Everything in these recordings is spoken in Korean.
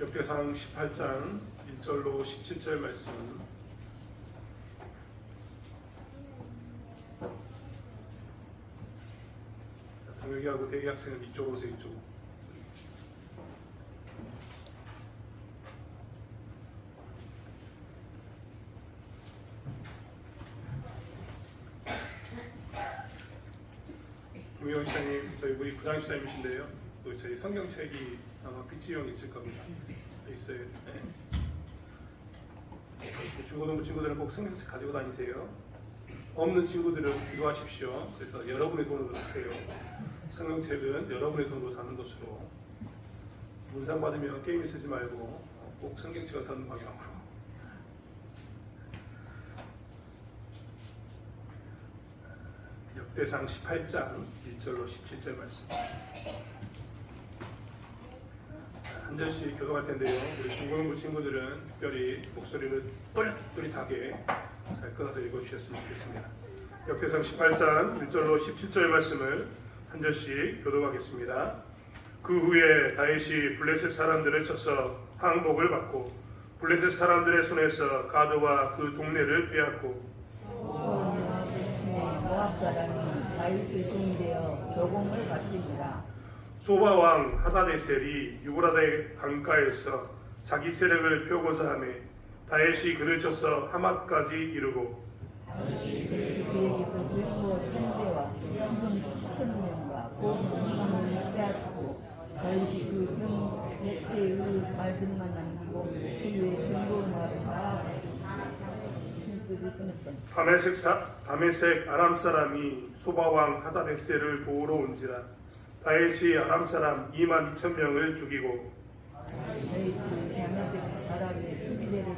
역대상 18장 1절로 17절 말씀. 상혁이하고 대기학생은 이쪽으로 오세요. 이쪽. 김희영 시장님, 저희 우리 부장 시장님이신데요. 또 저희 성경책이 아마 비치형 있을 겁니다. 있어요. 네. 중고등부 친구들은 꼭 성경책 가지고 다니세요. 없는 친구들은 기도하십시오. 그래서 여러분의 돈으로 사세요. 성경책은 여러분의 돈으로 사는 것으로. 문상 받으면 게임에 쓰지 말고 꼭 성경책을 사는 방향으로. 역대상 18장 1절로 17절 말씀. 한 절씩 교독할 텐데요. 우리 중고등부 친구들은 특별히 목소리를 또릿또릿하게 잘 끊어서 읽어주셨으면 좋겠습니다. 역대상 18장 1절로 17절 말씀을 한 절씩 교독하겠습니다. 그 후에 다윗이 블레셋 사람들을 쳐서 항복을 받고 블레셋 사람들의 손에서 가드와 그 동네를 빼앗고 모압 사람이 다윗의 종이 되어 조공을 바칩니다. 소바 왕 하다데셀이 유브라데 강가에서 자기 세력을 펴고자 하며 다윗이 그를 쳐서 하맛까지 이르고 그에게서 그리스도 천대와 현금 7,000명과 고문을 빼앗고 다윗이 그 백제의 말들만 남기고 그 외에 병거의 말을 다 다메섹 아람 사람이 소바 왕 하다데셀을 도우러 온지라 다윗이 아람 사람 22,000명을 죽이고 다윗이 다메섹 아람의 수비대를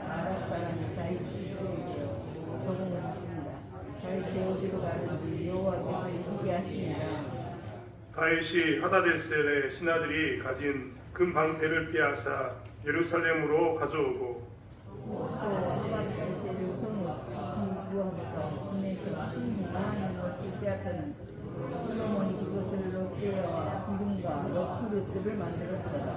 아람 사람이 다윗이 조공을 바칩니다. 다윗이 어디로 가는지 여호와께서 이기게 하십니다. 다윗이 하다데셀의 신하들이 가진 금방패를 빼앗아 예루살렘으로 가져오고 또 하다데셀의 성을 구하고서 군에서 12만 명을 빼앗더니 솔로몬이 그것을 롯데와 기름과 롯그릇들을 만들었더라.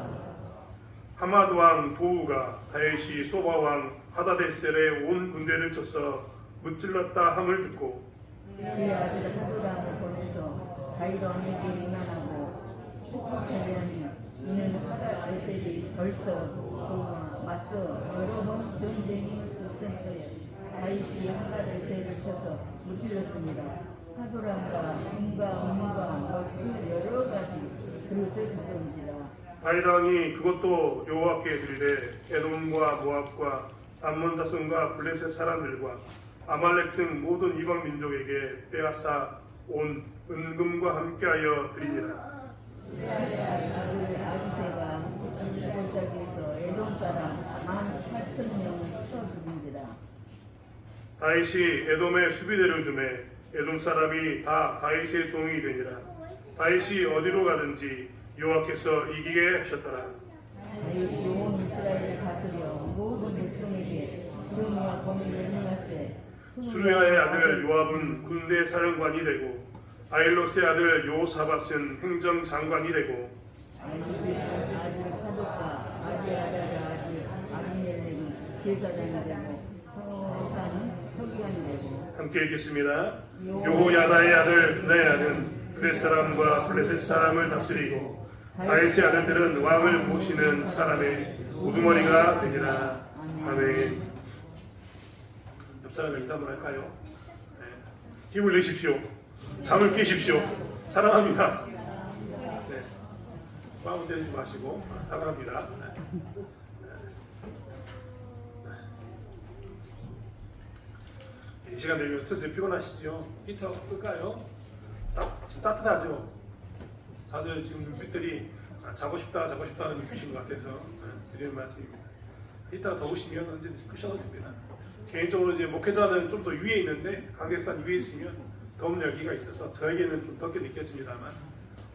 하맛 왕 도우가 다윗이 소바 왕 하다데셀의 온 군대를 쳐서 무찔렀다 함을 듣고 그의 아들 하도람을 보내서 다윗 왕에게 위난하고 축복하려니 이는 하다데셀이 벌써 도우와 맞서 여러 번 전쟁이 붙은 때에 다윗이 하다데셀을 쳐서 무찔렀습니다. 하도람과 은과 그 여러 가지 그릇을 가져온지라. 다윗 왕이 그것도 여호와께 드리되 에돔과 모압과 암몬 자손과 블레셋 사람들과 아말렉 등 모든 이방 민족에게 빼앗아 온 은금과 함께하여 드리니라. 아들 아기새가 골짜기에서 에돔 사람 18,000명을 쳐 죽인지라. 다윗이 에돔의 수비대를 두매 에돔 사람이 다 다윗의 종이 되니라. 다윗이 어디로 가든지 여호와께서 이기게 하셨더라. 다윗이 온 이스라엘을 다스려 모든 백성에게 정의와 공의를 행하세. 수르야의 아들 요압은 군대 사령관이 되고 아일롯의 아들 요사밧은 행정장관이 되고 아이의 아들 사독과 아비아다의 아들 아비멜렉이 제사장이 되고 서사는 서기관이 되고. 함께 읽겠습니다. 요호야다의 아들 브나야는 그렛 사람과 블레셋 사람을 다스리고 다윗의 아들들은 왕을 모시는 사람의 우두머리가 되니라. 아멘. 옆 사람과 인사 한번 할까요? 네. 힘을 내십시오. 잠을 깨십시오. 사랑합니다. 네. 마음 때리지 마시고 사랑합니다. 네. 이 시간 되면 슬슬 피곤하시죠? 히터 끌까요? 지금 따뜻하죠? 다들 지금 눈빛들이 자고 싶다 하는 눈빛인 것 같아서 드리는 말씀입니다. 히터가 더우시면 언제든지 끄셔도 됩니다. 개인적으로 이제 목회자는 좀 더 위에 있는데 관객산 위에 있으면 더운 열기가 있어서 저에게는 좀 덥게 느껴집니다만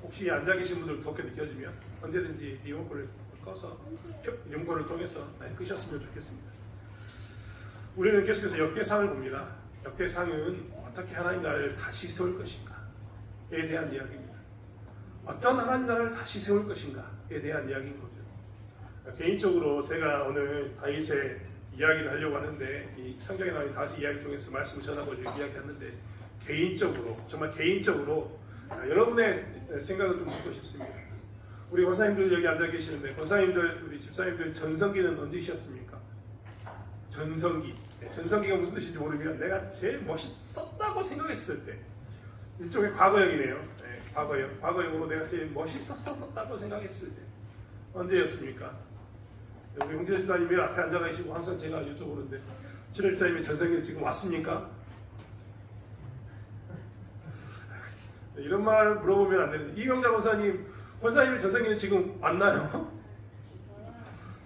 혹시 앉아 계신 분들 덥게 느껴지면 언제든지 리모컨을 꺼서 연구를 통해서 끄셨으면 좋겠습니다. 우리는 계속해서 역대상을 봅니다. 역대상은 어떻게 하나님 나라를 다시 세울 것인가에 대한 이야기입니다. 어떤 하나님 나라를 다시 세울 것인가에 대한 이야기인 거죠. 개인적으로 제가 오늘 다윗의 이야기를 하려고 하는데 이 성경에 나온 다윗의 이야기를 통해서 말씀 전하고 이야기하는데 개인적으로 정말 개인적으로 여러분의 생각을 좀 듣고 싶습니다. 우리 권사님들 여기 앉아 계시는데 권사님들 우리 집사님들 전성기는 언제 시였습니까? 전성기. 전성기가 무슨 뜻인지 모르면 내가 제일 멋있었다고 생각했을 때 이쪽에 과거형이네요. 과거형. 과거형으로 내가 제일 멋있었다고 생각했을 때 언제였습니까? 우리 홍재 집사님이 앞에 앉아 계시고 항상 제가 여쭤보는데 진호 집사님이 전성기 지금 왔습니까? 이런 말을 물어보면 안 되는데 이명자 권사님의 전성기는 지금 왔나요?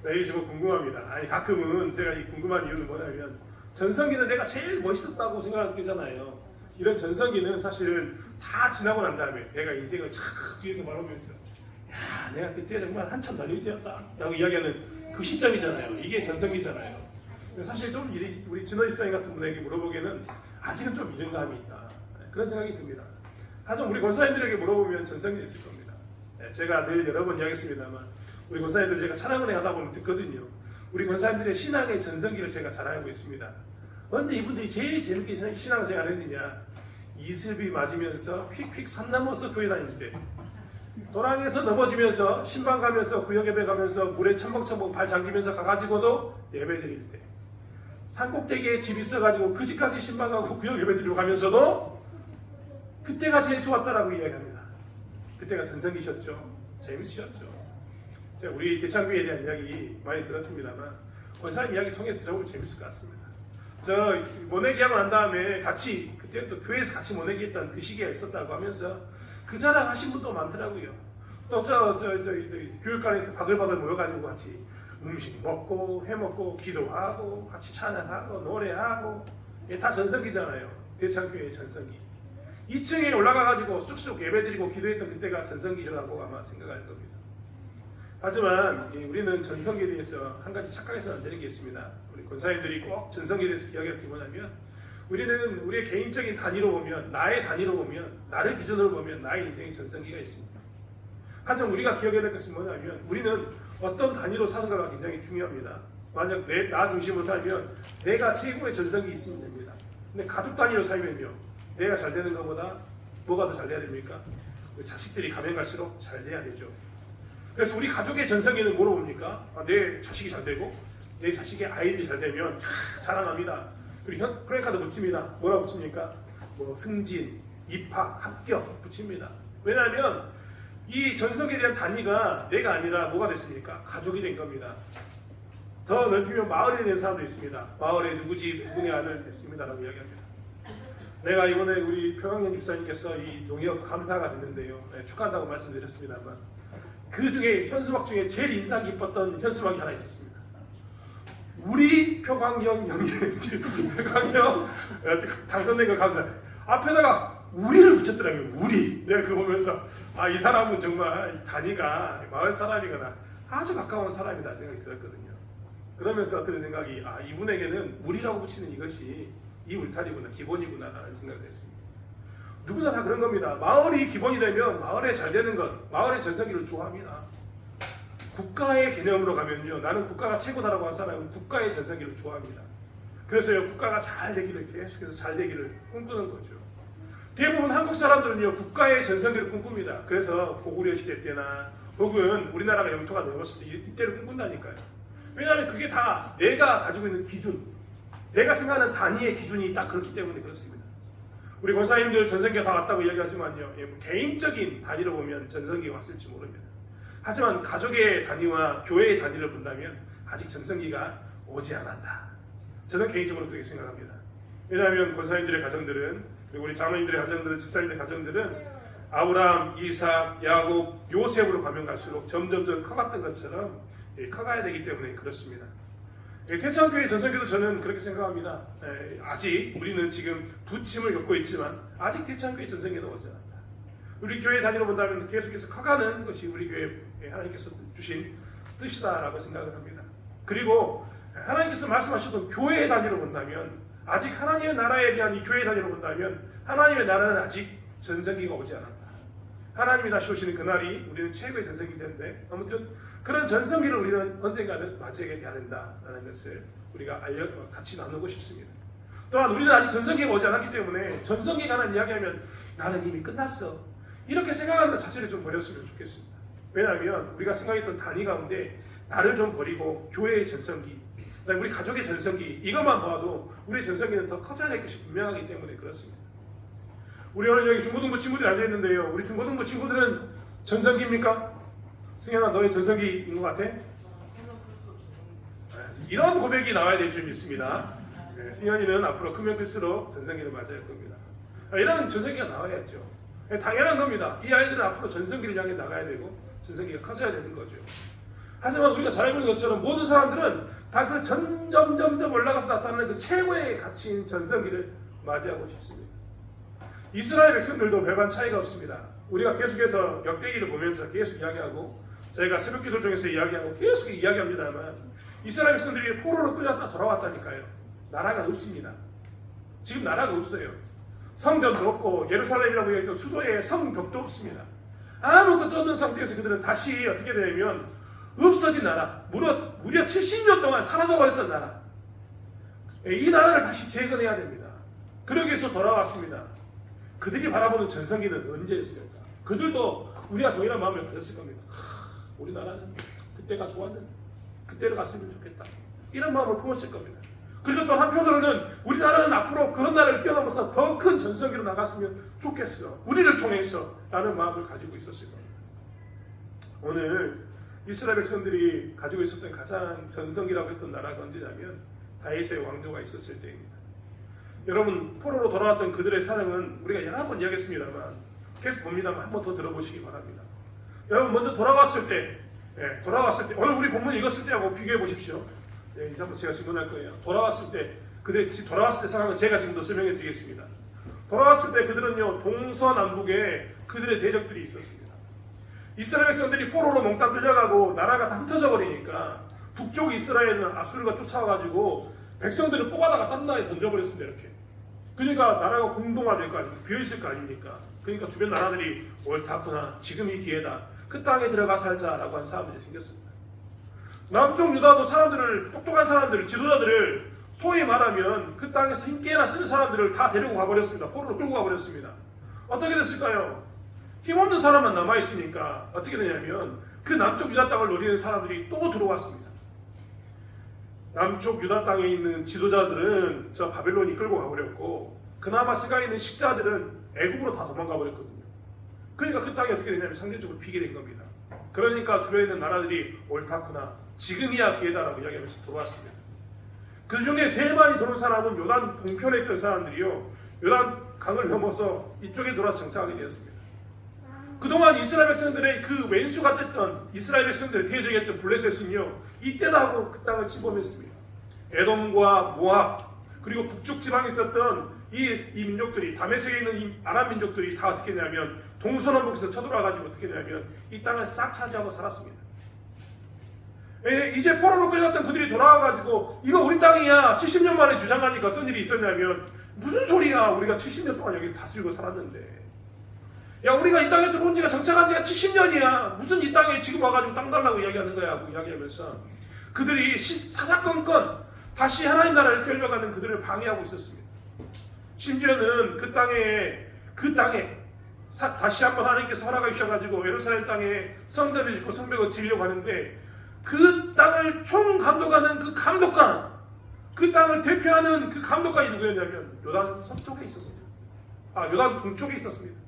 네, 이게 정말 궁금합니다. 아니 가끔은 제가 이 궁금한 이유는 뭐냐면 전성기는 내가 제일 멋있었다고 생각하잖아요. 이런 전성기는 사실은 다 지나고 난 다음에 내가 인생을 착 뒤에서 바라보면서 야 내가 그때 정말 한참 달릴 때였다 라고 이야기하는 그 시점이잖아요. 이게 전성기잖아요. 근데 사실 좀 우리 진호 집사님 같은 분에게 물어보기에는 아직은 좀 이른 감이 있다. 그런 생각이 듭니다. 하지만 우리 권사님들에게 물어보면 전성기 있을 겁니다. 제가 늘 여러 번 이야기했습니다만 우리 권사님들 제가 찬양은혜 하다 보면 듣거든요. 우리 권사님들의 신앙의 전성기를 제가 잘 알고 있습니다. 언제 이분들이 제일 재밌게 신앙생활 했느냐? 이슬비 맞으면서 휙휙 산 넘어서 교회 다닐 때 도랑에서 넘어지면서 신방 가면서 구역 예배 가면서 물에 첨벙첨벙 발 잠기면서 가가지고도 예배 드릴 때 산꼭대기에 집 있어가지고 그 집까지 신방 가고 구역 예배 드리고 가면서도 그때가 제일 좋았다라고 이야기합니다. 그때가 전성기셨죠. 재밌으셨죠. 제가 우리 대창교회에 대한 이야기 많이 들었습니다만 권사님 이야기 통해서 정말 재밌을 것 같습니다. 저 모내기하고 난 다음에 같이 그때 또 교회에서 같이 모내기했던 그 시기가 있었다고 하면서 그 자랑 하신 분도 많더라고요. 또 저 교육관에서 바글바글 모여가지고 같이 음식 먹고 회 먹고 기도하고 같이 찬양하고 노래하고 이게 다 전성기잖아요. 대창교회의 전성기. 2층에 올라가가지고 쑥쑥 예배드리고 기도했던 그때가 전성기라고 아마 생각할 겁니다. 하지만 우리는 전성기에 대해서 한 가지 착각해서는 안 되는 게 있습니다. 우리 권사님들이 꼭 전성기에 대해서 이야기할 게 뭐냐면 우리는 우리의 개인적인 단위로 보면 나의 단위로 보면 나를 기준으로 보면 나의 인생의 전성기가 있습니다. 하지만 우리가 기억해야 될 것은 뭐냐면 우리는 어떤 단위로 사는가가 굉장히 중요합니다. 만약 나 중심으로 살면 내가 최고의 전성기 있으면 됩니다. 근데 가족 단위로 살면요. 내가 잘 되는 것보다 뭐가 더 잘 돼야 됩니까? 자식들이 가면 갈수록 잘 돼야 되죠. 그래서 우리 가족의 전성기는 뭐로 봅니까? 내 자식이 잘 되고 내 자식의 아이들이 잘 되면 자랑합니다. 그리고 크레카드 붙입니다. 뭐라고 붙입니까? 뭐 승진, 입학, 합격 붙입니다. 왜냐하면 이 전성기에 대한 단위가 내가 아니라 뭐가 됐습니까? 가족이 된 겁니다. 더 넓히면 마을에 대한 사람도 있습니다. 마을에 누구의 아들 됐습니다라고 이야기합니다. 내가 이번에 우리 표강현 집사님께서 이 농협 감사가 됐는데요. 축하한다고 말씀드렸습니다만 그 중에 현수막 중에 제일 인상 깊었던 현수막이 하나 있었습니다. 우리 표광경 형님, 표광경 당선된 거 감사해. 앞에다가 우리를 붙였더라고요. 우리. 내가 그거 보면서 이 사람은 정말 단위가 마을 사람이거나 아주 가까운 사람이다 생각이 들었거든요. 그러면서 어떤 생각이 이분에게는 우리라고 붙이는 이것이 이 울타리구나, 기본이구나 라는 생각을 했습니다. 누구나 다 그런 겁니다. 마을이 기본이 되면 마을에 잘 되는 것, 마을의 전성기를 좋아합니다. 국가의 개념으로 가면요. 나는 국가가 최고다라고 한 사람은 국가의 전성기를 좋아합니다. 그래서요. 국가가 잘 되기를 계속해서 잘 되기를 꿈꾸는 거죠. 대부분 한국 사람들은요. 국가의 전성기를 꿈꿉니다. 그래서 고구려 시대 때나 혹은 우리나라가 영토가 넓었을 때 이때를 꿈꾼다니까요. 왜냐하면 그게 다 내가 가지고 있는 기준, 내가 생각하는 단위의 기준이 딱 그렇기 때문에 그렇습니다. 우리 권사님들 전성기가 다 왔다고 이야기하지만요. 개인적인 단위로 보면 전성기가 왔을지 모릅니다. 하지만 가족의 단위와 교회의 단위를 본다면 아직 전성기가 오지 않았다. 저는 개인적으로 그렇게 생각합니다. 왜냐하면 권사님들의 가정들은 그리고 우리 장로님들의 가정들은 집사님들의 가정들은 아브라함, 이삭, 야곱, 요셉으로 가면 갈수록 점점점 커갔던 것처럼 커가야 되기 때문에 그렇습니다. 대창교회 전성기도 저는 그렇게 생각합니다. 아직 우리는 지금 부침을 겪고 있지만 아직 대창교회 전성기는 오지 않았다. 우리 교회 단위로 본다면 계속해서 커가는 것이 우리 교회 하나님께서 주신 뜻이다라고 생각을 합니다. 그리고 하나님께서 말씀하셨던 교회의 단위로 본다면 아직 하나님의 나라에 대한 이 교회의 단위로 본다면 하나님의 나라는 아직 전성기가 오지 않았다. 하나님이 다시 오시는 그날이 우리는 최고의 전성기 때인데 아무튼 그런 전성기를 우리는 언젠가는 맞이하게 돼야 된다라는 것을 우리가 같이 나누고 싶습니다. 또한 우리는 아직 전성기가 오지 않았기 때문에 전성기에 관한 이야기하면 나는 이미 끝났어 이렇게 생각하는 것 자체를 좀 버렸으면 좋겠습니다. 왜냐하면 우리가 생각했던 단위 가운데 나를 좀 버리고 교회의 전성기, 우리 가족의 전성기 이것만 봐도 우리의 전성기는 더 커져야 될 것이 분명하기 때문에 그렇습니다. 우리 오늘 여기 중고등부 친구들이 앉아있는데요. 우리 중고등부 친구들은 전성기입니까? 승현아 너의 전성기인 것 같아? 이런 고백이 나와야 될 줄 믿습니다. 네, 승현이는 앞으로 크면 클수록 전성기를 맞이할 겁니다. 이런 전성기가 나와야죠. 당연한 겁니다. 이 아이들은 앞으로 전성기를 향해 나가야 되고 전성기가 커져야 되는 거죠. 하지만 우리가 잘 알고 있는 것처럼 모든 사람들은 다 그 점점 올라가서 나타나는 그 최고의 가치인 전성기를 맞이하고 싶습니다. 이스라엘 백성들도 별반 차이가 없습니다. 우리가 계속해서 역대기를 보면서 계속 이야기하고 저희가 새벽 기도를 통해서 이야기하고 계속 이야기합니다만 이스라엘 백성들이 포로로 끌려서 돌아왔다니까요. 나라가 없습니다. 지금 나라가 없어요. 성전도 없고 예루살렘이라고 얘기했던 수도에 성벽도 없습니다. 아무것도 없는 상태에서 그들은 다시 어떻게 되냐면 없어진 나라, 무려 70년 동안 사라져버렸던 나라, 이 나라를 다시 재건해야 됩니다. 그러기 위해서 돌아왔습니다. 그들이 바라보는 전성기는 언제였을까? 그들도 우리가 동일한 마음을 가졌을 겁니다. 우리나라는 그때가 좋았는데 그때로 갔으면 좋겠다 이런 마음을 품었을 겁니다. 그리고 또 한편으로는 우리나라는 앞으로 그런 나라를 뛰어넘어서 더 큰 전성기로 나갔으면 좋겠어 우리를 통해서 라는 마음을 가지고 있었을 겁니다. 오늘 이스라엘 백성들이 가지고 있었던 가장 전성기라고 했던 나라가 언제냐면 다윗의 왕조가 있었을 때입니다. 여러분 포로로 돌아왔던 그들의 사랑은 우리가 여러 번 이야기했습니다만 계속 봅니다만 한 번 더 들어보시기 바랍니다. 여러분 먼저 돌아왔을 때 오늘 우리 본문 읽었을 때하고 비교해 보십시오. 이제 한번 제가 질문할 거예요. 돌아왔을 때 그들이 돌아왔을 때 상황을 제가 지금도 설명해 드리겠습니다. 돌아왔을 때 그들은요 동서남북에 그들의 대적들이 있었습니다. 이스라엘 백성들이 포로로 몽땅 끌려가고 나라가 다 흩어져 버리니까 북쪽 이스라엘은 아수르가 쫓아와가지고 백성들을 뽑아다가 딴 나라에 던져버렸습니다. 이렇게. 그러니까 나라가 공동화될 거 아닙니까? 비어있을 거 아닙니까? 그러니까 주변 나라들이 옳다구나 지금이 기회다 그 땅에 들어가 살자라고 한 사람들이 생겼습니다. 남쪽 유다도 사람들을 똑똑한 사람들을 지도자들을 소위 말하면 그 땅에서 힘께나 쓰는 사람들을 다 데리고 가버렸습니다. 포로로 끌고 가버렸습니다. 어떻게 됐을까요? 힘없는 사람만 남아있으니까 어떻게 되냐면 그 남쪽 유다 땅을 노리는 사람들이 또 들어왔습니다. 남쪽 유다 땅에 있는 지도자들은 저 바벨론이 끌고 가버렸고 그나마 스가에 있는 식자들은 애국으로 다 도망가 버렸거든요. 그러니까 그 땅이 어떻게 되냐면 상대적으로 비게 된 겁니다. 그러니까 주변에 있는 나라들이 옳다구나 지금이야 기회다라고 이야기하면서 들어왔습니다. 그 중에 제일 많이 들어온 사람은 요단 동편에 있던 사람들이요 요단 강을 넘어서 이쪽에 돌아서 정착하게 되었습니다. 그동안 이스라엘 백성들의 그 왼수가 됐던 이스라엘 백성들의 대적했던 블레셋은요 이때도 하고 그 땅을 침범했습니다. 에돔과 모압 그리고 북쪽 지방에 있었던 이 민족들이 다메섹에 있는 이 아람 민족들이 다 어떻게 했냐면 동서남북에서 쳐들어와가지고 어떻게 했냐면 이 땅을 싹 차지하고 살았습니다. 이제 포로로 끌려갔던 그들이 돌아와가지고 이거 우리 땅이야 70년 만에 주장하니까 어떤 일이 있었냐면 무슨 소리야 우리가 70년 동안 여기 다스리고 살았는데 야 우리가 이 땅에 들어온 지가 정착한 지가 70년이야 무슨 이 땅에 지금 와가지고 땅 달라고 이야기하는 거야 하고 이야기하면서 그들이 사사건건 다시 하나님 나라를 세우려가는 그들을 방해하고 있었습니다. 심지어는 그 땅에 다시 한번 하나님께서 허락해 주셔가지고 예루살렘 땅에 성전을 짓고 성벽을 지으려고 하는데 그 땅을 총감독하는 그 감독관 그 땅을 대표하는 그 감독관이 누구였냐면 요단 서쪽에 있었습니다. 요단 동쪽에 있었습니다.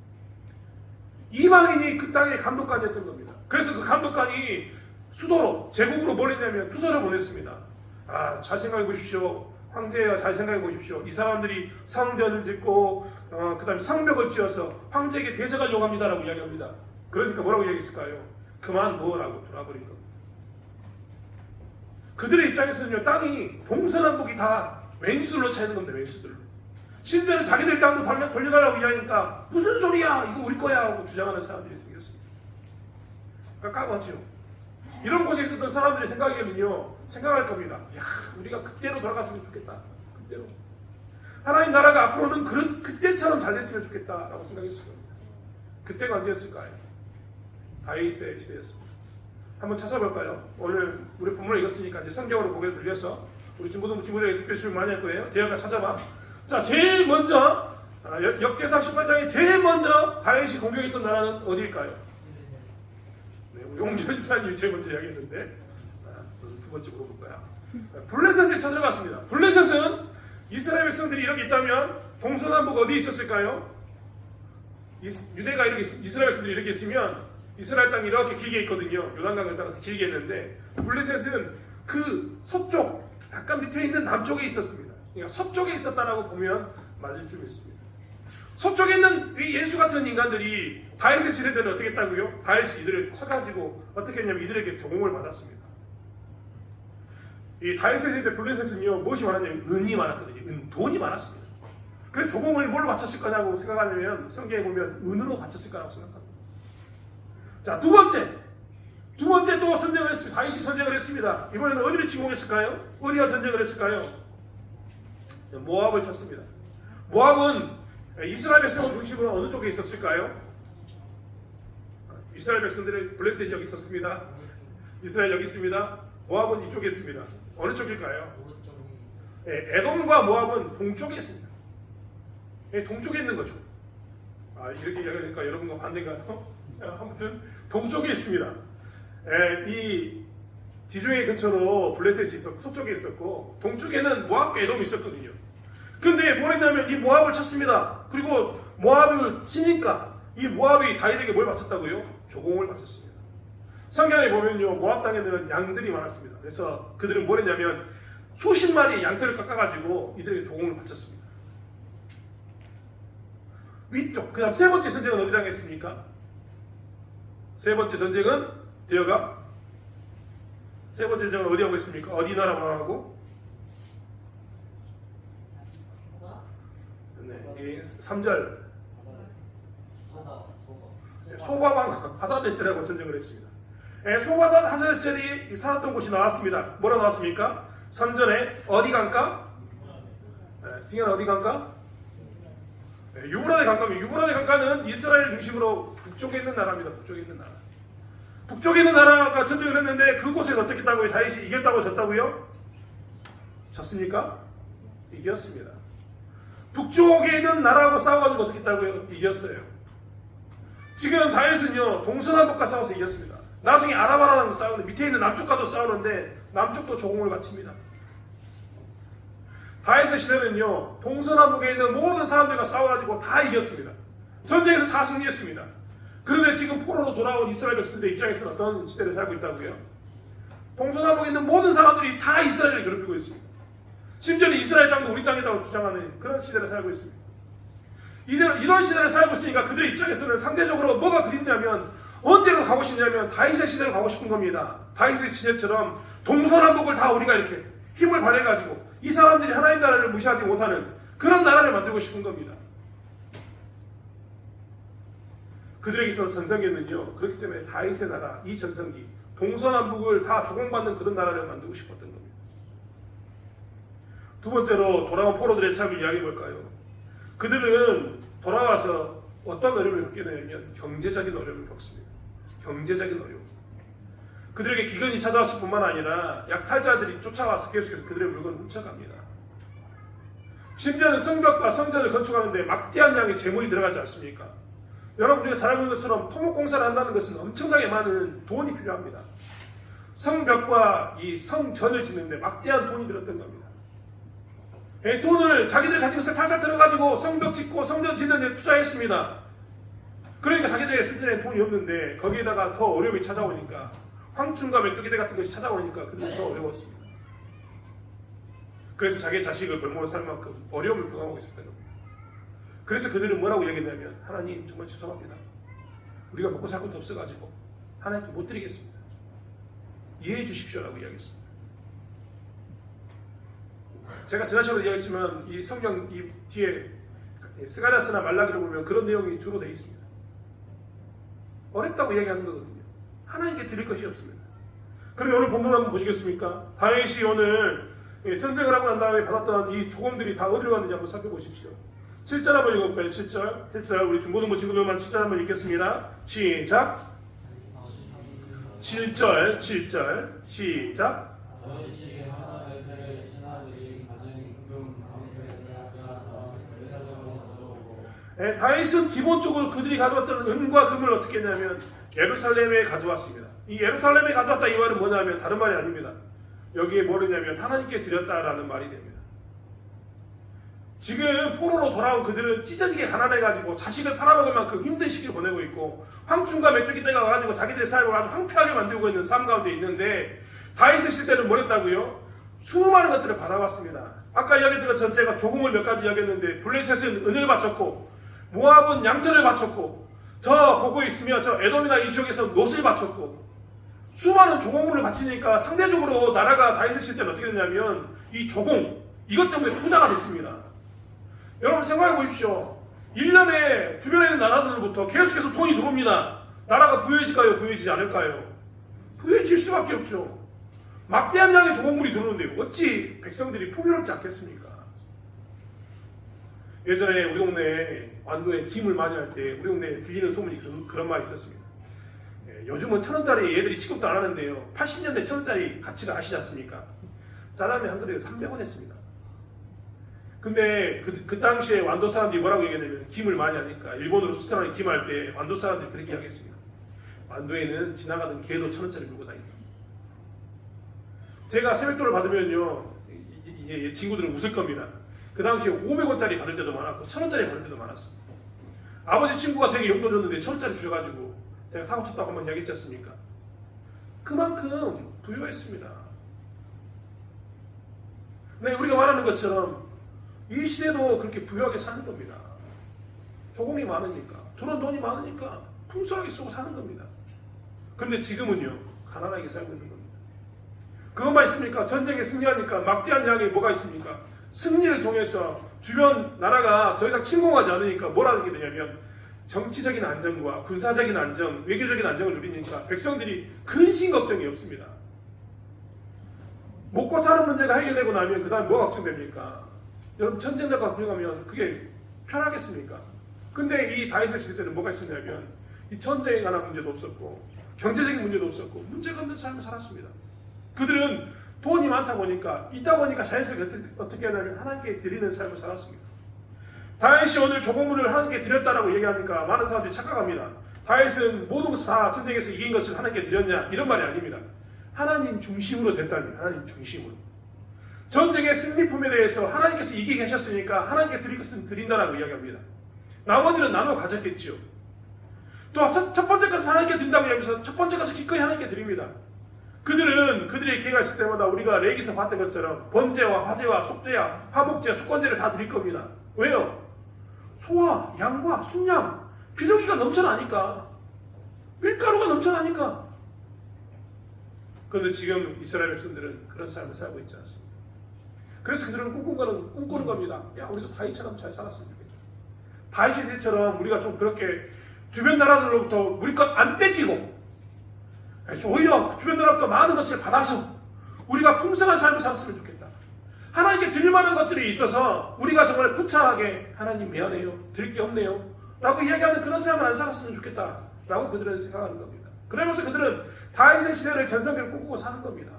이방인이 그 땅의 감독관이었던 겁니다. 그래서 그 감독관이 수도로 제국으로 뭘 했냐면 투서를 보냈습니다. 잘 생각해 보십시오. 황제야 잘 생각해 보십시오. 이 사람들이 성전을 짓고 그 다음에 성벽을 지어서 황제에게 대적하려고 합니다라고 이야기합니다. 그러니까 뭐라고 이야기했을까요? 그만둬라고 돌아버린 겁니다. 그들의 입장에서는요 땅이 동서남북이 다 왼수들로 차이는 겁니다. 왼수들로. 심지어는 자기들 땅도 돌려달라고 이야기하니까 무슨 소리야 이거 우리 거야 하고 주장하는 사람들이 생겼습니다. 까까하죠. 이런 곳에 있었던 사람들의 생각할 겁니다. 야 우리가 그때로 돌아갔으면 좋겠다. 그때로 하나님 나라가 앞으로는 그때처럼 잘 됐으면 좋겠다라고 생각했을 겁니다. 그때가 언제였을까요? 다윗의 시대였습니다. 한번 찾아볼까요? 오늘 우리 본문을 읽었으니까 이제 성경으로 고개를 돌려서 우리 중고등부 친구들에게 특별히 질문 많이 할 거예요. 대화가 찾아봐. 자, 제일 먼저 역대상 18장에 제일 먼저 다윗이 공격했던 나라는 어디일까요? 네, 우리 홍준사님이 제일 먼저 이야기했는데 두 번째 물어볼 거야. 블레셋을 쳐들어갔습니다. 블레셋은 이스라엘 백성들이 이렇게 있다면 동서남북 어디 있었을까요? 유대가 이렇게 이스라엘 백성들이 이렇게 있으면 이스라엘 땅이 이렇게 길게 있거든요. 요단강을 따라서 길게 있는데 블레셋은 그 서쪽 약간 밑에 있는 남쪽에 있었습니다. 그러니까 서쪽에 있었다라고 보면 맞을 줄 믿습니다. 서쪽에 있는 이 예수 같은 인간들이 다윗의 시대 때는 어떻게 했다고요? 다윗이 이들을 쳐가지고 어떻게 했냐면 이들에게 조공을 받았습니다. 이 다윗의 시대 때 블레셋은요 무엇이 많았냐면 은이 많았거든요. 돈이 많았습니다. 그래서 조공을 뭘로 바쳤을 거냐고 생각하냐면 성경에 보면 은으로 바쳤을 거라고 생각합니다. 자, 두 번째 또 전쟁을 했습니다. 다윗이 전쟁을 했습니다. 이번에는 어디를 침공했을까요? 어디가 전쟁을 했을까요? 모압을 쳤습니다. 모압은 이스라엘 백성을 중심으로 어느 쪽에 있었을까요? 이스라엘 백성들의 블레셋이 여기 있었습니다. 이스라엘 여기 있습니다. 모압은 이쪽에 있습니다. 어느 쪽일까요? 에돔과 모압은 동쪽에 있습니다. 동쪽에 있는 거죠. 이렇게 이야기하니까 여러분과 반대인가요? 아무튼 동쪽에 있습니다. 이 디조의 근처로 블레셋이 있었고 서쪽에 있었고 동쪽에는 모압과 에돔이 있었거든요. 근데 뭘 했냐면 이 모압을 쳤습니다. 그리고 모압을 치니까 이 모압이 다윗에게 뭘 바쳤다고요? 조공을 바쳤습니다. 성경에 보면요 모압 땅에는 양들이 많았습니다. 그래서 그들은 뭘 했냐면 수십 마리의 양털을 깎아가지고 이들에게 조공을 바쳤습니다. 위쪽. 그 다음 세 번째 전쟁은 어디 당했습니까? 세 번째 전쟁은 되어가 세 번째 전쟁은 어디 하고 있습니까? 어디 나라 망하고? 네, 3절 소바왕 하다데스라고 전쟁을 했습니다. 소바단 하다데스이 살았던 곳이 나왔습니다. 뭐라 나왔습니까? 3절에 어디 강가? 승현 어디 강가? 유브라데 강가입니다. 유브라데 강가는 이스라엘 중심으로 북쪽에 있는 나라입니다. 북쪽에 있는 나라. 북쪽에 있는 나라가 전쟁을 했는데 그곳에서 어떻게 했다고요? 다윗이 이겼다고 졌다고요? 졌습니까? 이겼습니다. 북쪽에 있는 나라하고 싸워가지고 어떻게 했다고요? 이겼어요. 지금 다윗은요 동서남북과 싸워서 이겼습니다. 나중에 아라바라랑 싸우는데 밑에 있는 남쪽과도 싸우는데 남쪽도 조공을 바칩니다. 다윗의 시대는요 동서남북에 있는 모든 사람들과 싸워가지고 다 이겼습니다. 전쟁에서 다 승리했습니다. 그런데 지금 포로로 돌아온 이스라엘 백성들 입장에서는 어떤 시대를 살고 있다고요? 동서남북에 있는 모든 사람들이 다 이스라엘을 괴롭히고 있습니다. 심지어는 이스라엘 땅도 우리 땅이라고 주장하는 그런 시대를 살고 있습니다. 이런 시대를 살고 있으니까 그들의 입장에서는 상대적으로 뭐가 그립냐면 언제로 가고 싶냐면 다윗의 시대로 가고 싶은 겁니다. 다윗의 시대처럼 동서남북을 다 우리가 이렇게 힘을 발휘해가지고 이 사람들이 하나님 나라를 무시하지 못하는 그런 나라를 만들고 싶은 겁니다. 그들에게 있어서 전성기는요 그렇기 때문에 다윗의 나라, 이 전성기 동서남북을 다 조공받는 그런 나라를 만들고 싶었던 겁니다. 두 번째로 돌아온 포로들의 삶을 이야기해 볼까요? 그들은 돌아와서 어떤 어려움을 겪게 되냐면 경제적인 어려움을 겪습니다. 경제적인 어려움. 그들에게 기근이 찾아왔을 뿐만 아니라 약탈자들이 쫓아와서 계속해서 그들의 물건을 훔쳐갑니다. 심지어는 성벽과 성전을 건축하는데 막대한 양의 재물이 들어가지 않습니까? 여러분 우리가 잘 알고 있는 것처럼 토목공사를 한다는 것은 엄청나게 많은 돈이 필요합니다. 성벽과 이 성전을 짓는데 막대한 돈이 들었던 겁니다. 돈을 자기들 가진 것을 탈탈 들어가지고 성벽 짓고 성전 짓는 데 투자했습니다. 그러니까 자기들의 수준에 돈이 없는데 거기에다가 더 어려움이 찾아오니까 황충과 메뚜기대 같은 것이 찾아오니까 그들은 더 어려웠습니다. 그래서 자기 자식을 벌목으로 살 만큼 어려움을 경험하고 있었던 겁니다. 그래서 그들은 뭐라고 얘기했냐면 하나님 정말 죄송합니다. 우리가 먹고 살 것도 없어가지고 하나님께 못 드리겠습니다. 이해해 주십시오라고 이야기했습니다. 제가 지난 시간에 이야기했지만 이 성경 이 뒤에 스가랴스나 말라기를 보면 그런 내용이 주로 되어 있습니다. 어렵다고 이야기하는 거거든요. 하나님께 드릴 것이 없습니다. 그리고 오늘 본문 한번 보시겠습니까? 다윗이 오늘 전쟁을 하고 난 다음에 받았던 이 조공들이 다 어디로 갔는지 한번 살펴보십시오. 7절 한번 읽어볼까요? 7절 우리 중고등부 친구들만 7절 한번 읽겠습니다. 시작. 7절 시작. 너희시기 하나의 세의 신하들이 가진 금 방패를 빼앗아 제사장으로 가져오고 네, 다윗은 기본적으로 그들이 가져왔던 은과 금을 어떻게 했냐면 예루살렘에 가져왔습니다. 이 예루살렘에 가져왔다 이 말은 뭐냐면 다른 말이 아닙니다. 여기에 뭐냐면 하나님께 드렸다라는 말이 됩니다. 지금 포로로 돌아온 그들은 찢어지게 가난해가지고 자식을 팔아먹을 만큼 힘든 시기를 보내고 있고 황충과 메뚜기 떼가 와가지고 자기들의 삶을 아주 황폐하게 만들고 있는 삶 가운데 있는데 다윗의 시대는 뭐랬다고요? 수많은 것들을 받아왔습니다. 아까 이야기했던 것처럼 제가 조공을 몇 가지 이야기했는데 블레셋은 은을 바쳤고 모압은 양털을 바쳤고 저 보고 있으면 저 에돔이나 이 지역에서 노을 바쳤고 수많은 조공물을 바치니까 상대적으로 나라가 다윗의 시대는 어떻게 됐냐면 이 조공 이것 때문에 부자가 됐습니다. 여러분 생각해 보십시오. 1년에 주변에 있는 나라들로부터 계속해서 돈이 들어옵니다. 나라가 부유해질까요? 부유해지지 않을까요? 부유해질 수밖에 없죠. 막대한 양의 조공물이 들어오는데 어찌 백성들이 풍요롭지 않겠습니까? 예전에 우리 동네에 완도에 김을 많이 할 때 우리 동네에 들리는 소문이 그런 말이 있었습니다. 요즘은 1,000원짜리 애들이 취급도 안 하는데요. 80년대 1,000원짜리 가치가 아시지 않습니까? 짜장면 한 그릇에 300원 했습니다. 근데 그 당시에 완도 사람들이 뭐라고 얘기했냐면 김을 많이 하니까 일본으로 수출하는 김할 때 완도 사람들이 그렇게 이야기했습니다. 완도에는 지나가던 개도 1,000원짜리 물고 다닌다. 제가 세뱃돈을 받으면요 이제 친구들은 웃을 겁니다. 그 당시에 500원짜리 받을 때도 많았고 1,000원짜리 받을 때도 많았어요. 아버지 친구가 제게 용돈 줬는데 1,000원짜리 주셔가지고 제가 사고 쳤다고 한번 이야기했지 않습니까? 그만큼 부유했습니다. 네, 우리가 말하는 것처럼 이 시대도 그렇게 부유하게 사는 겁니다. 조공이 많으니까 돈이 많으니까 풍성하게 쓰고 사는 겁니다. 그런데 지금은요 가난하게 살고 있는 겁니다. 그것만 있습니까? 전쟁에 승리하니까 막대한 양이 뭐가 있습니까? 승리를 통해서 주변 나라가 더 이상 침공하지 않으니까 뭐라 하게 되냐면 정치적인 안정과 군사적인 안정, 외교적인 안정을 누리니까 백성들이 근심 걱정이 없습니다. 먹고 사는 문제가 해결되고 나면 그 다음에 뭐가 걱정됩니까? 여러분 전쟁자가 불가면 그게 편하겠습니까? 근데 이 다윗의 시대 때는 뭐가 있었냐면 이 전쟁에 관한 문제도 없었고 경제적인 문제도 없었고 문제가 없는 삶을 살았습니다. 그들은 돈이 많다 보니까 있다 보니까 자연스럽게 어떻게 하냐면 하나님께 드리는 삶을 살았습니다. 다윗이 오늘 조공물을 하나님께 드렸다라고 얘기하니까 많은 사람들이 착각합니다. 다윗은 모든 것을 다 전쟁에서 이긴 것을 하나님께 드렸냐 이런 말이 아닙니다. 하나님 중심으로 됐다니 하나님 중심으로. 전쟁의 승리품에 대해서 하나님께서 이기게 하셨으니까 하나님께 드릴 것은 드린다라고 이야기합니다. 나머지는 나눠 가졌겠지요. 또 첫 번째 것을 하나님께 드린다고 이야기해서 첫 번째 것을 기꺼이 하나님께 드립니다. 그들은 그들의 기회가 있을 때마다 우리가 레기에서 봤던 것처럼 번제와 화제와 속죄와 화목제, 속건제를 다 드릴 겁니다. 왜요? 소와 양과 순양, 비둘기가 넘쳐나니까, 밀가루가 넘쳐나니까. 그런데 지금 이스라엘 백성들은 그런 삶을 살고 있지 않습니다. 그래서 그들은 꿈꾸는 겁니다. 야, 우리도 다윗처럼 잘 살았으면 좋겠다. 다윗의 세처럼 우리가 좀 그렇게 주변 나라들로부터 우리 것 안 뺏기고 오히려 주변 나라부터 많은 것을 받아서 우리가 풍성한 삶을 살았으면 좋겠다. 하나님께 드릴 만한 것들이 있어서 우리가 정말 부차하게 하나님 미안해요, 드릴 게 없네요 라고 이야기하는 그런 삶을 안 살았으면 좋겠다 라고 그들은 생각하는 겁니다. 그러면서 그들은 다윗의 시대를 전성기를 꿈꾸고 사는 겁니다.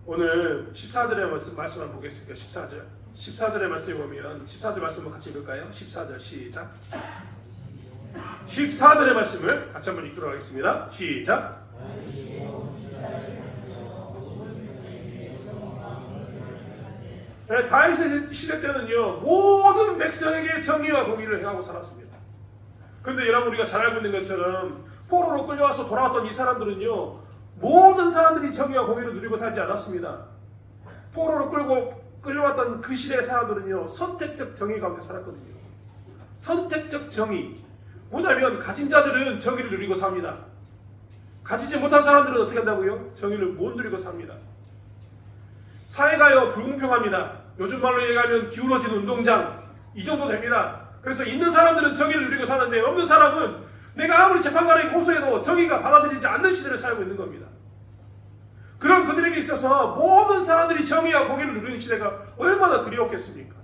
오늘 14절의 말씀 한번 보겠습니다. 14절의 말씀을 보면 14절 말씀을 같이 읽을까요? 14절 시작. 14절의 말씀을 같이 한번 읽도록 하겠습니다. 시작. 네, 다윗의 시대 때는요 모든 백성에게 정의와 공의를 행하고 살았습니다. 그런데 여러분 우리가 잘 알고 있는 것처럼 포로로 끌려와서 돌아왔던 이 사람들은요 모든 사람들이 정의와 공의를 누리고 살지 않았습니다. 포로로 끌려왔던 그 시대의 사람들은요 선택적 정의 가운데 살았거든요. 선택적 정의 뭐냐면 가진 자들은 정의를 누리고 삽니다. 가지지 못한 사람들은 어떻게 한다고요? 정의를 못 누리고 삽니다. 사회가요 불공평합니다. 요즘 말로 얘기하면 기울어진 운동장 이 정도 됩니다. 그래서 있는 사람들은 정의를 누리고 사는데 없는 사람은 내가 아무리 재판관에 고소해도 정의가 받아들이지 않는 시대를 살고 있는 겁니다. 그런 그들에게 있어서 모든 사람들이 정의와 공의를 누리는 시대가 얼마나 그리웠겠습니까?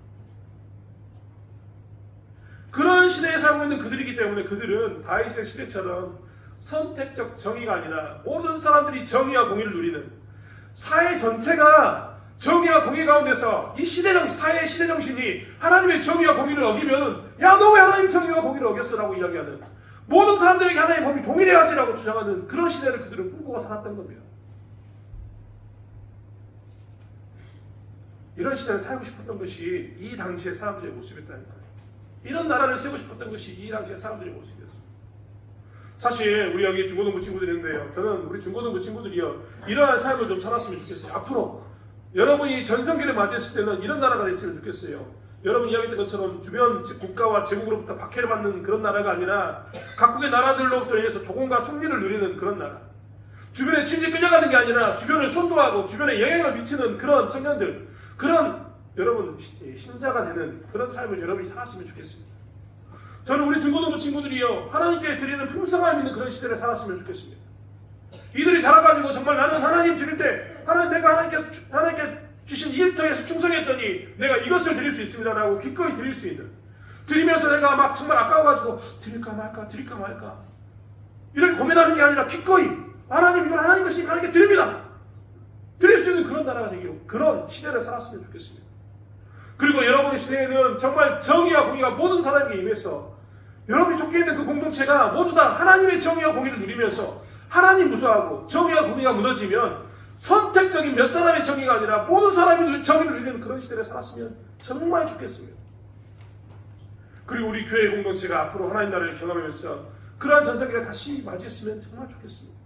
그 그런 시대에 살고 있는 그들이기 때문에 그들은 다윗의 시대처럼 선택적 정의가 아니라 모든 사람들이 정의와 공의를 누리는 사회 전체가 정의와 공의 가운데서 이 사회의 시대 정신이 하나님의 정의와 공의를 어기면 야, 너 왜 하나님의 정의와 공의를 어겼어라고 이야기하는 모든 사람들에게 하나님의 법이 동일해야지라고 주장하는 그런 시대를 그들은 꿈꾸고 살았던 겁니다. 이런 시대를 살고 싶었던 것이 이 당시의 사람들의 모습이었다니까요. 이런 나라를 세우고 싶었던 것이 이 당시의 사람들의 모습이었습니다. 사실 우리 여기 중고등부 친구들이 있는데요. 저는 우리 중고등부 친구들이요, 이러한 삶을 좀 살았으면 좋겠어요. 앞으로 여러분이 전성기를 맞이했을 때는 이런 나라가 있으면 좋겠어요. 여러분 이야기했던 것처럼 주변 국가와 제국으로부터 박해를 받는 그런 나라가 아니라 각국의 나라들로부터 인해서 조공과 승리를 누리는 그런 나라. 주변에 친지 끌려가는 게 아니라 주변을 선도하고 주변에 영향을 미치는 그런 청년들, 그런 여러분 신자가 되는 그런 삶을 여러분이 살았으면 좋겠습니다. 저는 우리 중고등부 친구들이요, 하나님께 드리는 풍성함 있는 그런 시대를 살았으면 좋겠습니다. 이들이 자라가지고 정말 나는 하나님 드릴 때 내가 하나님께 주신 일터에서 충성했더니 내가 이것을 드릴 수 있습니다라고 기꺼이 드릴 수 있는, 드리면서 내가 막 정말 아까워가지고 드릴까 말까 이런 고민하는 게 아니라 기꺼이 하나님, 이건 하나님 것이 하나님께 드립니다, 드릴 수 있는 그런 나라가 되기로, 그런 시대를 살았으면 좋겠습니다. 그리고 여러분의 시대에는 정말 정의와 공의가 모든 사람에게 임해서 여러분이 속해 있는 그 공동체가 모두 다 하나님의 정의와 공의를 누리면서 하나님 무서워하고 정의와 공의가 무너지면 선택적인 몇 사람의 정의가 아니라 모든 사람이 정의를 누리는 그런 시대를 살았으면 정말 좋겠습니다. 그리고 우리 교회 공동체가 앞으로 하나님 나라를 경험하면서 그러한 전성기를 다시 맞이했으면 정말 좋겠습니다.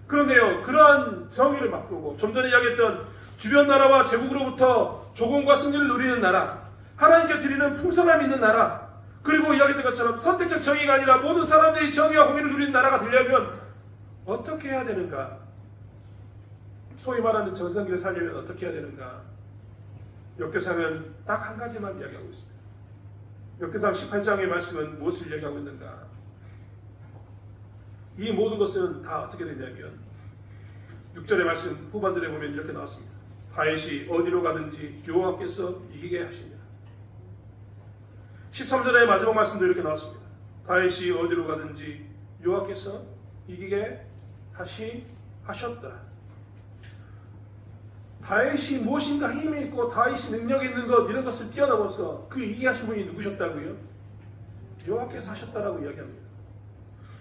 그런데요, 그러한 정의를 바꾸고 좀 전에 이야기했던 주변 나라와 제국으로부터 조공과 승리를 누리는 나라, 하나님께 드리는 풍성함 있는 나라, 그리고 이야기했던 것처럼 선택적 정의가 아니라 모든 사람들이 정의와 공의를 누리는 나라가 되려면 어떻게 해야 되는가? 소위 말하는 전성기를 살려면 어떻게 해야 되는가? 역대상은 딱 한 가지만 이야기하고 있습니다. 역대상 18장의 말씀은 무엇을 이야기하고 있는가? 이 모든 것은 다 어떻게 되냐면 6절의 말씀 후반절에 보면 이렇게 나왔습니다. 다윗이 어디로 가든지 여호와께서 이기게 하시니라. 13절의 마지막 말씀도 이렇게 나왔습니다. 다윗이 어디로 가든지 여호와께서 이기게 하셨더라. 다윗이 무엇인가 힘이 있고 다윗이 능력이 있는 것, 이런 것을 뛰어넘어서 그 이기게 하신 분이 누구셨다고요? 여호와께서 하셨다라고 이야기합니다.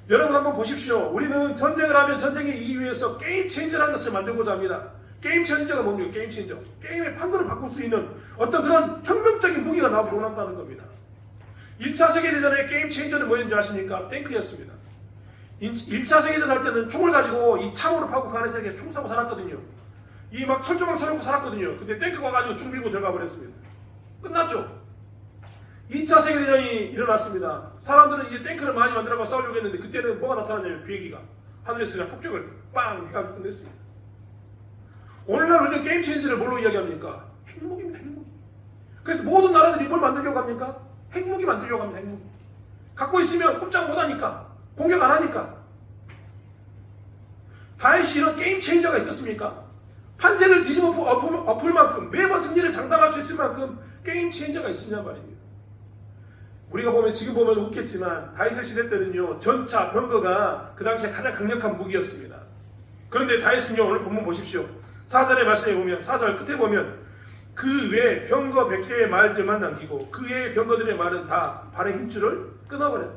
여러분 한번 보십시오. 우리는 전쟁을 하면 전쟁에 이기기 위해서 게임 체인저라는 것을 만들고자 합니다. 게임 체인저가 뭡니까? 게임 체인저. 게임의 판도를 바꿀 수 있는 어떤 그런 혁명적인 무기가 나오기 원한다는 겁니다. 1차 세계대전의 게임 체인저는 뭐였는지 아십니까? 탱크였습니다. 1차 세계대전 할 때는 총을 가지고 이 창으로 파고 그 안에서 이렇게 총 쏘고 살았거든요. 이 막 철조망 쳐놓고 살았거든요. 근데 탱크가 와가지고 총 밀고 들어가 버렸습니다. 끝났죠. 2차 세계대전이 일어났습니다. 사람들은 이제 탱크를 많이 만들어서 싸우려고 했는데 그때는 뭐가 나타났냐면 비행기가 하늘에서 그냥 폭격을 빵 해가지고 끝냈습니다. 오늘날 우리는 게임 체인지를 뭘로 이야기합니까? 핵무기입니다. 핵무기. 그래서 모든 나라들이 뭘 만들려고 합니까? 핵무기 만들려고 합니다. 핵무기. 갖고 있으면 꼼짝 못하니까, 공격 안 하니까. 다윗이 이런 게임 체인저가 있었습니까? 판세를 뒤집어 엎을 만큼, 매번 승리를 장담할 수 있을 만큼 게임 체인저가 있으냐 말입니다. 우리가 지금 보면 웃겠지만 다윗의 시대 때는요, 전차, 병거가 그 당시에 가장 강력한 무기였습니다. 그런데 다윗은요, 오늘 본문 보십시오. 4절의 말씀에 보면, 4절 끝에 보면 그 외에 병거 100개의 말들만 남기고 그 외의 병거들의 말은 다 발의 힘줄을 끊어버렸다.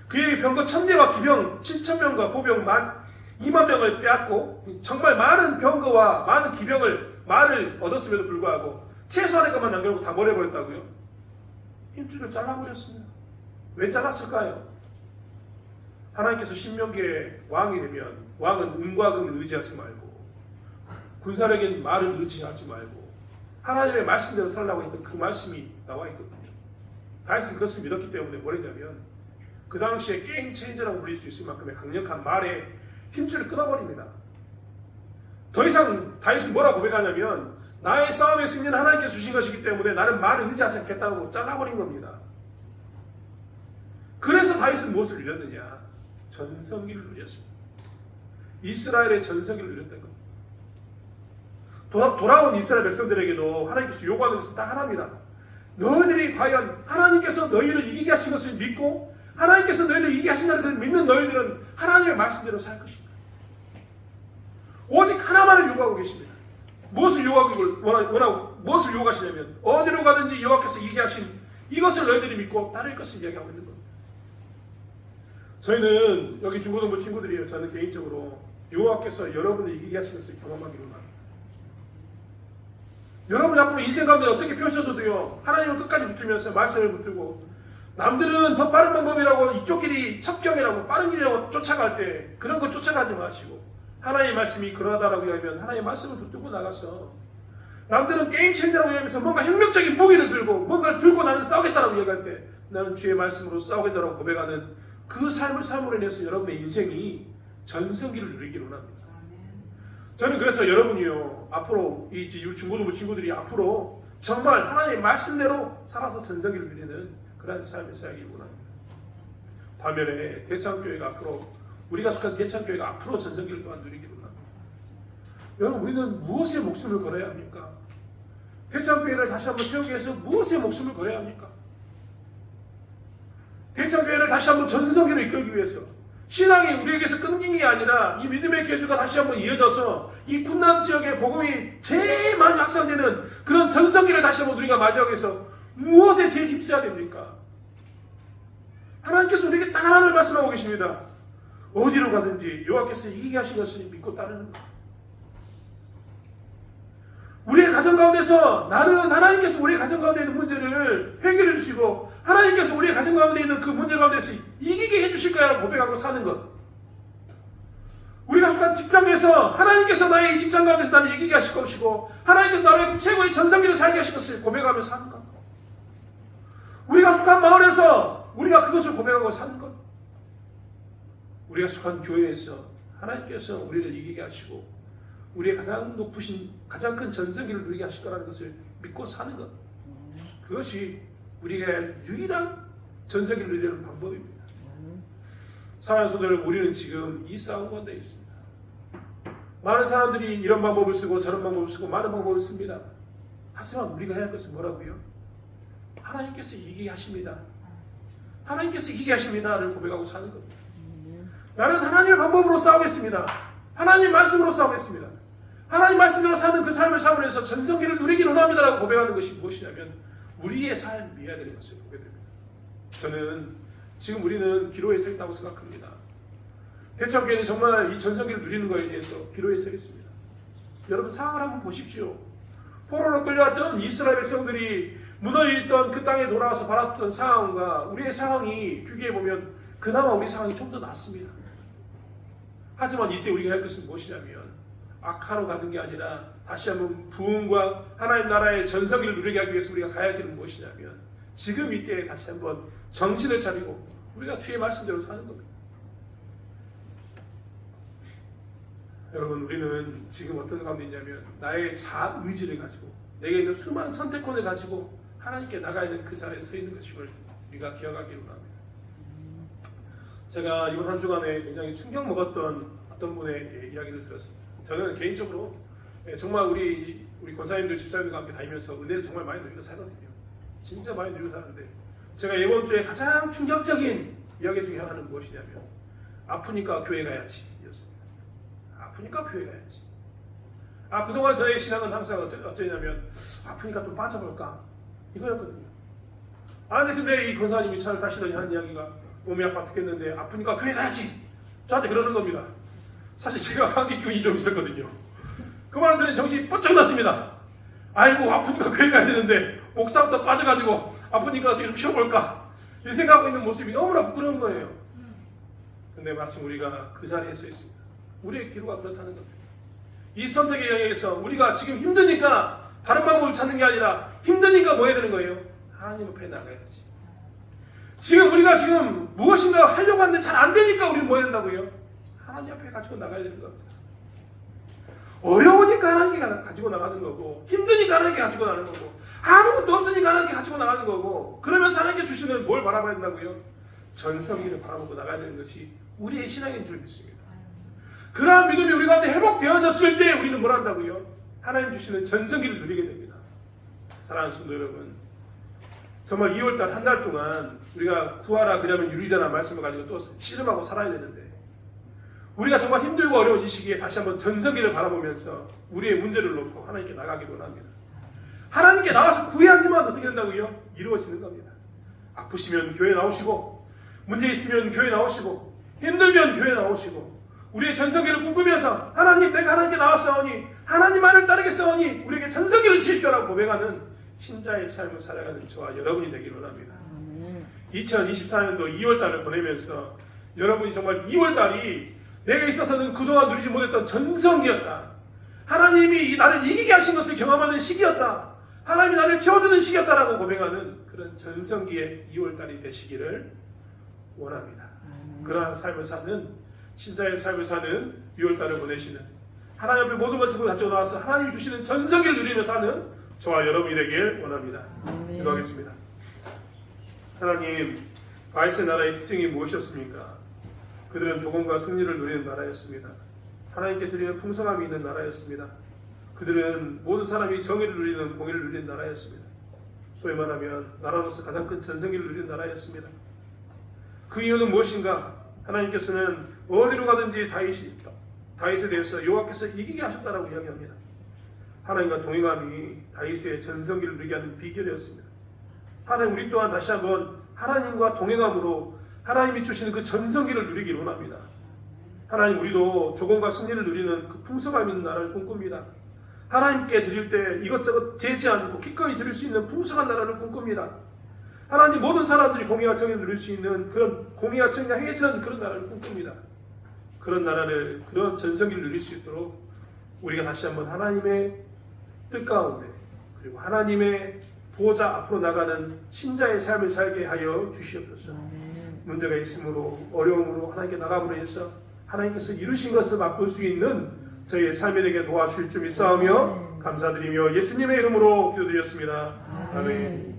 그 외의 병거 1000대와 기병 7000명과 보병 2만명을 빼앗고 정말 많은 병거와 많은 말을 얻었음에도 불구하고 최소한의 것만 남겨놓고 다 버려버렸다고요? 힘줄을 잘라버렸습니다. 왜 잘랐을까요? 하나님께서 신명기에 왕이 되면 왕은 은과 금을 의지하지 말고 군사력인 말을 의지하지 말고 하나님의 말씀대로 살라고 했던 그 말씀이 나와 있거든요. 다윗은 그것을 믿었기 때문에 뭐랬냐면 그 당시에 게임 체인저라고 불릴 수 있을 만큼의 강력한 말에 힘줄을 끊어버립니다. 더 이상 다윗은 뭐라고 고백하냐면 나의 싸움의 승리는 하나님께서 주신 것이기 때문에 나는 말을 의지하지 않겠다고 잘라버린 겁니다. 그래서 다윗은 무엇을 누렸느냐? 전성기를 누렸습니다. 이스라엘의 전성기를 누렸던 겁니다. 돌아온 이스라엘 백성들에게도 하나님께서 요구하는 것은 딱 하나입니다. 너희들이 과연 하나님께서 너희를 이기게 하신 것을 믿고 하나님께서 너희를 이기게 하신다는 것을 믿는 너희들은 하나님의 말씀대로 살 것입니다. 오직 하나만을 요구하고 계십니다. 무엇을 원하고 무엇을 요구하시냐면 어디로 가든지 여호와께서 이기게 하신 이것을 너희들이 믿고 따를 것을 이야기하고 있는 겁니다. 저희는 여기 중고등부 친구들이에요. 저는 개인적으로 여호와께서 여러분을 이기게 하신 것을 경험하기로 합니다. 여러분 앞으로 인생 가운데 어떻게 펼쳐져도요, 하나님을 끝까지 붙들면서 말씀을 붙들고 남들은 더 빠른 방법이라고 이쪽 길이 첩경이라고 빠른 길이라고 쫓아갈 때 그런 거 쫓아가지 마시고 하나님의 말씀이 그러하다라고 하면 하나님의 말씀을 붙들고 나가서 남들은 게임 체인저라고 하면서 뭔가 혁명적인 무기를 들고 뭔가를 들고 나는 싸우겠다라고 얘기할 때 나는 주의 말씀으로 싸우겠다라고 고백하는 그 삶을 삶으로 인해서 여러분의 인생이 전성기를 누리기로 합니다. 저는 그래서 여러분이요 앞으로 이 중고등부 친구들이 앞으로 정말 하나님의 말씀대로 살아서 전성기를 누리는 그런 삶을 살기를 원합니다. 반면에 대창교회가 앞으로 우리가 속한 대창교회가 앞으로 전성기를 또한 누리기를 원합니다. 여러분 우리는 무엇에 목숨을 걸어야 합니까? 대창교회를 다시 한번 세우기 위해서 무엇에 목숨을 걸어야 합니까? 대창교회를 다시 한번 전성기로 이끌기 위해서 신앙이 우리에게서 끊긴 게 아니라 이 믿음의 계주가 다시 한번 이어져서 이 군남 지역의 복음이 제일 많이 확산되는 그런 전성기를 다시 한번 우리가 맞이하기 위해서 무엇에 제일 힘써야 됩니까? 하나님께서 우리에게 딱 하나를 말씀하고 계십니다. 어디로 가든지 여호와께서 이기게 하신 것을 믿고 따르는 것. 우리의 가정 가운데서 나는 하나님께서 우리의 가정 가운데 있는 문제를 해결해 주시고 하나님께서 우리의 가정 가운데 있는 그 문제 가운데서 이기게 해주실 거야라고 고백하고 사는 것. 우리가 속한 직장에서 하나님께서 나의 이 직장 가운데서 나를 이기게 하실 것이고 하나님께서 나를 최고의 전성기를 살게 하실 것을 고백하며 사는 것. 우리가 속한 마을에서 우리가 그것을 고백하고 사는 것. 우리가 속한 교회에서 하나님께서 우리를 이기게 하시고 우리의 가장 높으신 가장 큰 전성기를 누리게 하실 거라는 것을 믿고 사는 것. 그것이 우리가 유일한 전성기를 누리는 방법입니다. 사랑하는 성도들, 우리는 지금 이 싸움 가운데 있습니다. 많은 사람들이 이런 방법을 쓰고 저런 방법을 쓰고 많은 방법을 씁니다. 하지만 우리가 해야 할 것은 뭐라고요? 하나님께서 이기게 하십니다. 하나님께서 이기게 하십니다를 고백하고 사는 겁니다. 나는 하나님의 방법으로 싸우겠습니다. 하나님 말씀으로 싸우겠습니다. 하나님 말씀대로 사는 그 삶을 삶으면서 전성기를 누리기로 합니다라고 고백하는 것이 무엇이냐면 우리의 삶이어야 되는 것을 보게 됩니다. 저는 지금 우리는 기로에 서 있다고 생각합니다. 대창교회는 정말 이 전성기를 누리는 것에 대해서 기로에 서 있습니다. 여러분 상황을 한번 보십시오. 포로로 끌려왔던 이스라엘 백성들이 무너졌던 그 땅에 돌아와서 바랐던 상황과 우리의 상황이 비교해보면 그나마 우리 상황이 좀 더 낫습니다. 하지만 이때 우리가 할 것은 무엇이냐면 악하로 가는 게 아니라 다시 한번 부흥과 하나님 나라의 전성기를 누리게 하기 위해서 우리가 가야 할 길은 무엇이냐면 지금 이때 다시 한번 정신을 차리고 우리가 주의 말씀대로 사는 겁니다. 여러분 우리는 지금 어떤 가운데 있냐면 나의 자의지를 가지고 내게 있는 수많은 선택권을 가지고 하나님께 나가야 되는 그 자리에 서 있는 것임을 우리가 기억하기로 합니다. 제가 이번 한 주간에 굉장히 충격 먹었던 어떤 분의 이야기를 들었습니다. 저는 개인적으로 정말 우리 권사님들 집사님들과 함께 다니면서 은혜를 정말 많이 누리고 살거든요. 진짜 많이 누리고 사는데 제가 이번 주에 가장 충격적인 이야기 중에 하나는 무엇이냐면 아프니까 교회 가야지 였습니다. 아프니까 교회 가야지. 그동안 저의 신앙은 항상 어쩌냐면 아프니까 좀 빠져볼까 이거였거든요. 근데 이 권사님이 차를 타시더니 하는 이야기가 몸이 아파 죽겠는데 아프니까 교회 가야지 저한테 그러는 겁니다. 사실 제가 감기증이 좀 있었거든요. 그 말 들은 정신이 번쩍 났습니다. 아이고 아프니까 교회 가야 되는데 목사부터 빠져가지고 아프니까 어떻게 좀 쉬어볼까 이 생각하고 있는 모습이 너무나 부끄러운 거예요. 근데 마침 우리가 그 자리에 서 있습니다. 우리의 기로가 그렇다는 겁니다. 이 선택의 영역에서 우리가 지금 힘드니까 다른 방법을 찾는 게 아니라 힘드니까 뭐 해야 되는 거예요? 하나님 앞에 나가야지. 지금 우리가 지금 무엇인가 하려고 하는데 잘 안 되니까 우리는 뭐 해야 된다고요? 하나님 앞에 가지고 나가야 되는 겁니다. 어려우니까 하나님께 가지고 나가는 거고 힘드니까 하나님께 가지고 나가는 거고 아무것도 없으니까 하나님께 가지고 나가는 거고 그러면서 하나님께 주시는 뭘 바라봐야 된다고요? 전성기를 바라보고 나가야 되는 것이 우리의 신앙인 줄 믿습니다. 그러한 믿음이 우리 가운데 회복되어졌을 때 우리는 뭘 한다고요? 하나님 주시는 전성기를 누리게 됩니다. 사랑하는 성도 여러분, 정말 2월달 한 달 동안 우리가 구하라 그러면 유리되라는 말씀을 가지고 또 씨름하고 살아야 되는데 우리가 정말 힘들고 어려운 이 시기에 다시 한번 전성기를 바라보면서 우리의 문제를 놓고 하나님께 나가기를 원합니다. 하나님께 나와서 구해야지만 어떻게 된다고요? 이루어지는 겁니다. 아프시면 교회 나오시고 문제 있으면 교회 나오시고 힘들면 교회 나오시고 우리의 전성기를 꿈꾸면서 하나님 내가 하나님께 나왔사오니 하나님만을 따르겠사오니 우리에게 전성기를 주십시오라고 고백하는 신자의 삶을 살아가는 저와 여러분이 되기를 원합니다. 2024년도 2월달을 보내면서 여러분이 정말 2월달이 내게 있어서는 그동안 누리지 못했던 전성기였다. 하나님이 나를 이기게 하신 것을 경험하는 시기였다. 하나님이 나를 채워주는 시기였다라고 고백하는 그런 전성기의 2월달이 되시기를 원합니다. 그러한 삶을 사는 신자의 삶을 사는 6월달을 보내시는 하나님 앞에 모든 것을 가지고 나와서 하나님이 주시는 전성기를 누리며 사는 저와 여러분이 되길 원합니다. 기도하겠습니다. 하나님, 바이스의 나라의 특징이 무엇이었습니까? 그들은 조공과 승리를 누리는 나라였습니다. 하나님께 드리는 풍성함이 있는 나라였습니다. 그들은 모든 사람이 정의를 누리는 공의를 누리는 나라였습니다. 소위 말하면 나라로서 가장 큰 전성기를 누리는 나라였습니다. 그 이유는 무엇인가? 하나님께서는 어디로 가든지 다윗에 대해서 여호와께서 이기게 하셨다라고 이야기합니다. 하나님과 동행함이 다윗의 전성기를 누리게 하는 비결이었습니다. 하나님 우리 또한 다시 한번 하나님과 동행함으로 하나님이 주시는 그 전성기를 누리기를 원합니다. 하나님 우리도 조공과 승리를 누리는 그 풍성함 있는 나라를 꿈꿉니다. 하나님께 드릴 때 이것저것 재지 않고 기꺼이 드릴 수 있는 풍성한 나라를 꿈꿉니다. 하나님 모든 사람들이 공의와 정의를 누릴 수 있는 그런 공의와 정의가 행해지는 그런 나라를 꿈꿉니다. 그런 나라를 그런 전성기를 누릴 수 있도록 우리가 다시 한번 하나님의 뜻 가운데 그리고 하나님의 보호자 앞으로 나가는 신자의 삶을 살게 하여 주시옵소서. 문제가 있으므로 어려움으로 하나님께 나감으로 해서 하나님께서 이루신 것을 맛볼 수 있는 저희의 삶에 되게 도와주실 줄 믿사오며 감사드리며 예수님의 이름으로 기도드렸습니다. 아멘.